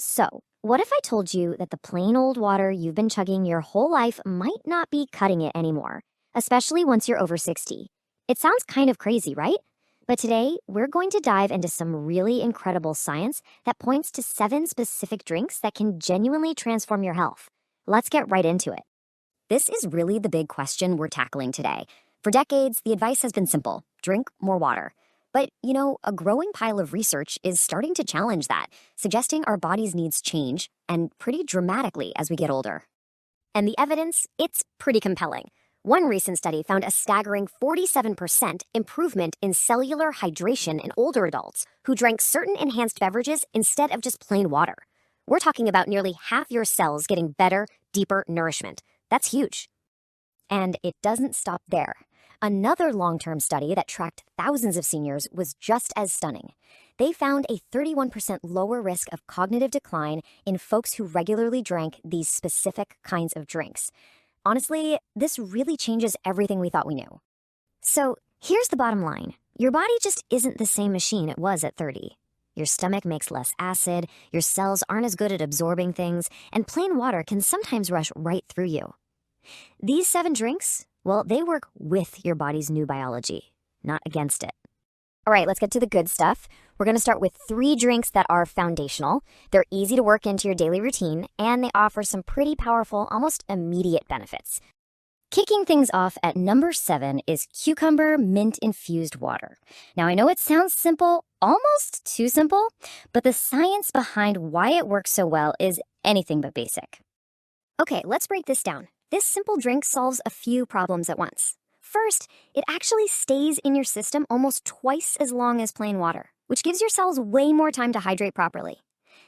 So, what if I told you that the plain old water you've been chugging your whole life might not be cutting it anymore, especially once you're over 60? It sounds kind of crazy, right? But today, we're going to dive into some really incredible science that points to 7 specific drinks that can genuinely transform your health. Let's get right into it. This is really the big question we're tackling today. For decades, the advice has been simple: drink more water. But, a growing pile of research is starting to challenge that, suggesting our body's needs change, and pretty dramatically as we get older. And the evidence, it's pretty compelling. One recent study found a staggering 47% improvement in cellular hydration in older adults who drank certain enhanced beverages instead of just plain water. We're talking about nearly half your cells getting better, deeper nourishment. That's huge. And it doesn't stop there. Another long-term study that tracked thousands of seniors was just as stunning. They found a 31% lower risk of cognitive decline in folks who regularly drank these specific kinds of drinks. Honestly, this really changes everything we thought we knew. So here's the bottom line. Your body just isn't the same machine it was at 30. Your stomach makes less acid, your cells aren't as good at absorbing things, and plain water can sometimes rush right through you. These 7 drinks, well, they work with your body's new biology, not against it. All right, let's get to the good stuff. We're going to start with 3 drinks that are foundational. They're easy to work into your daily routine, and they offer some pretty powerful, almost immediate benefits. Kicking things off at number 7 is cucumber mint infused water. Now, I know it sounds simple, almost too simple, but the science behind why it works so well is anything but basic. Okay, let's break this down. This simple drink solves a few problems at once. First, it actually stays in your system almost twice as long as plain water, which gives your cells way more time to hydrate properly.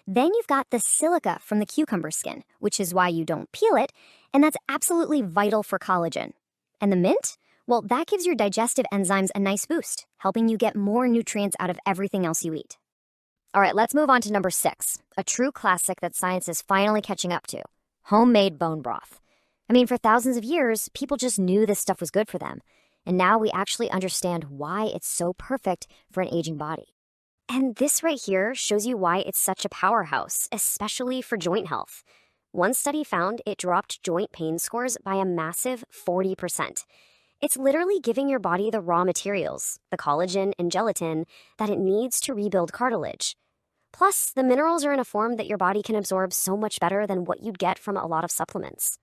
Then you've got the silica from the cucumber skin, which is why you don't peel it, and that's absolutely vital for collagen. And the mint? Well, that gives your digestive enzymes a nice boost, helping you get more nutrients out of everything else you eat. All right, let's move on to number 6, a true classic that science is finally catching up to: homemade bone broth. I mean, for thousands of years, people just knew this stuff was good for them. And now we actually understand why it's so perfect for an aging body. And this right here shows you why it's such a powerhouse, especially for joint health. One study found it dropped joint pain scores by a massive 40%. It's literally giving your body the raw materials, the collagen and gelatin, that it needs to rebuild cartilage. Plus, the minerals are in a form that your body can absorb so much better than what you'd get from a lot of supplements.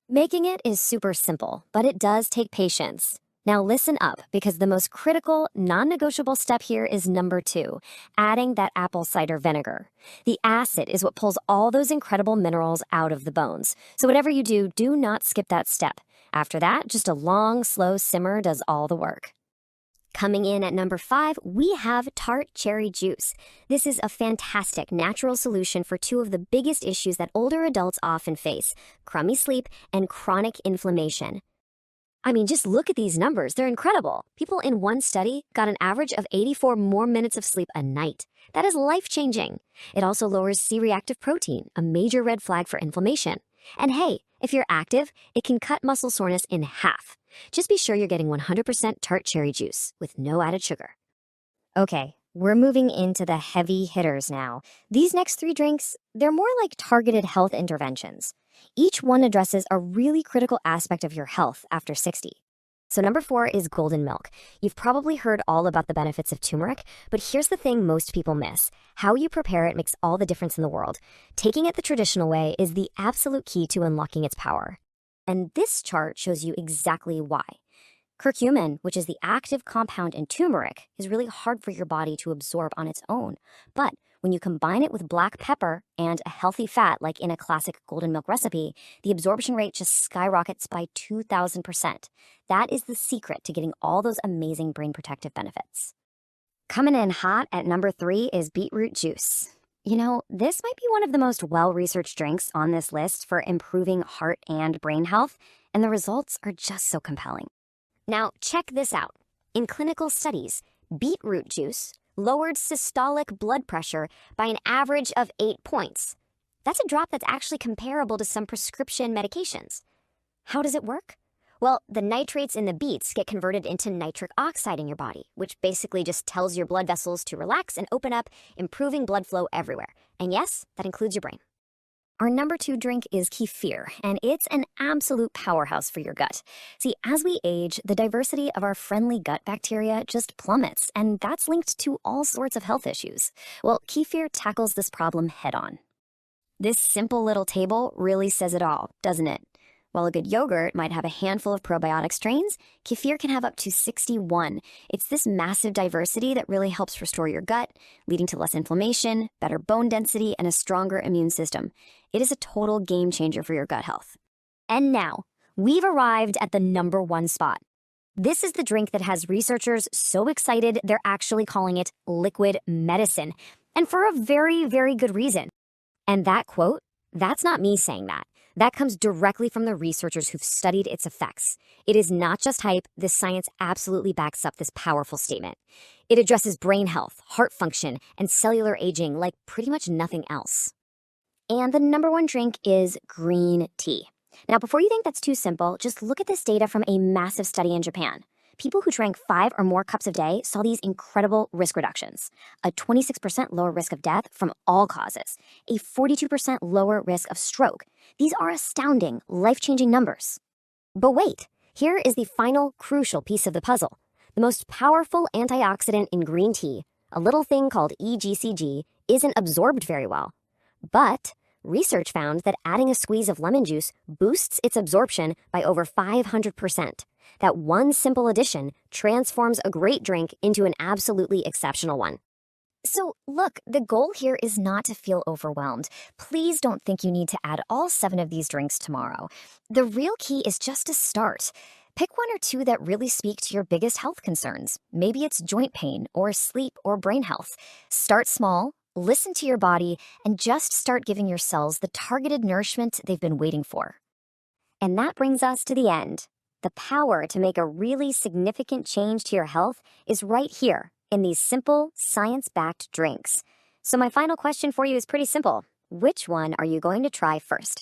Making it is super simple, but it does take patience. Now listen up, because the most critical, non-negotiable step here is number 2, adding that apple cider vinegar. The acid is what pulls all those incredible minerals out of the bones. So whatever you do, do not skip that step. After that, just a long, slow simmer does all the work. Coming in at number 5, we have Tart cherry juice. This is a fantastic natural solution for 2 of the biggest issues that older adults often face: crummy sleep and chronic inflammation. I mean, just look at these numbers. They're incredible. People in one study got an average of 84 more minutes of sleep a night. That is life-changing. It also lowers C-reactive protein, a major red flag for inflammation. And hey, if you're active, it can cut muscle soreness in half. Just be sure you're getting 100% Tart cherry juice with no added sugar. Okay, we're moving into the heavy hitters now. These next 3 drinks, they're more like targeted health interventions. Each one addresses a really critical aspect of your health after 60. So number 4 is golden milk. You've probably heard all about the benefits of turmeric, but here's the thing most people miss: how you prepare it makes all the difference in the world. Taking it the traditional way is the absolute key to unlocking its power. And this chart shows you exactly why. Curcumin, which is the active compound in turmeric, is really hard for your body to absorb on its own. But when you combine it with black pepper and a healthy fat, like in a classic golden milk recipe, the absorption rate just skyrockets by 2,000%. That is the secret to getting all those amazing brain protective benefits. Coming in hot at number 3 is beetroot juice. This might be one of the most well-researched drinks on this list for improving heart and brain health, and the results are just so compelling. Now, check this out. In clinical studies, beetroot juice lowered systolic blood pressure by an average of 8 points. That's a drop that's actually comparable to some prescription medications. How does it work? Well, the nitrates in the beets get converted into nitric oxide in your body, which basically just tells your blood vessels to relax and open up, improving blood flow everywhere. And yes, that includes your brain. Our number 2 drink is kefir, and it's an absolute powerhouse for your gut. See, as we age, the diversity of our friendly gut bacteria just plummets, and that's linked to all sorts of health issues. Well, kefir tackles this problem head on. This simple little table really says it all, doesn't it? While a good yogurt might have a handful of probiotic strains, kefir can have up to 61. It's this massive diversity that really helps restore your gut, leading to less inflammation, better bone density, and a stronger immune system. It is a total game changer for your gut health. And now, we've arrived at the number 1 spot. This is the drink that has researchers so excited they're actually calling it liquid medicine, and for a very, very good reason. And that quote, that's not me saying that. That comes directly from the researchers who've studied its effects. It is not just hype, this science absolutely backs up this powerful statement. It addresses brain health, heart function, and cellular aging like pretty much nothing else. And the number 1 drink is green tea. Now, before you think that's too simple, just look at this data from a massive study in Japan. People who drank 5 or more cups a day saw these incredible risk reductions. A 26% lower risk of death from all causes. A 42% lower risk of stroke. These are astounding, life-changing numbers. But wait, here is the final crucial piece of the puzzle. The most powerful antioxidant in green tea, a little thing called EGCG, isn't absorbed very well. But research found that adding a squeeze of lemon juice boosts its absorption by over 500%. That one simple addition transforms a great drink into an absolutely exceptional one. So look, the goal here is not to feel overwhelmed. Please don't think you need to add all 7 of these drinks tomorrow. The real key is just to start. Pick 1 or 2 that really speak to your biggest health concerns. Maybe it's joint pain or sleep or brain health. Start small, listen to your body, and just start giving your cells the targeted nourishment they've been waiting for. And that brings us to the end. The power to make a really significant change to your health is right here in these simple, science-backed drinks. So my final question for you is pretty simple. Which one are you going to try first?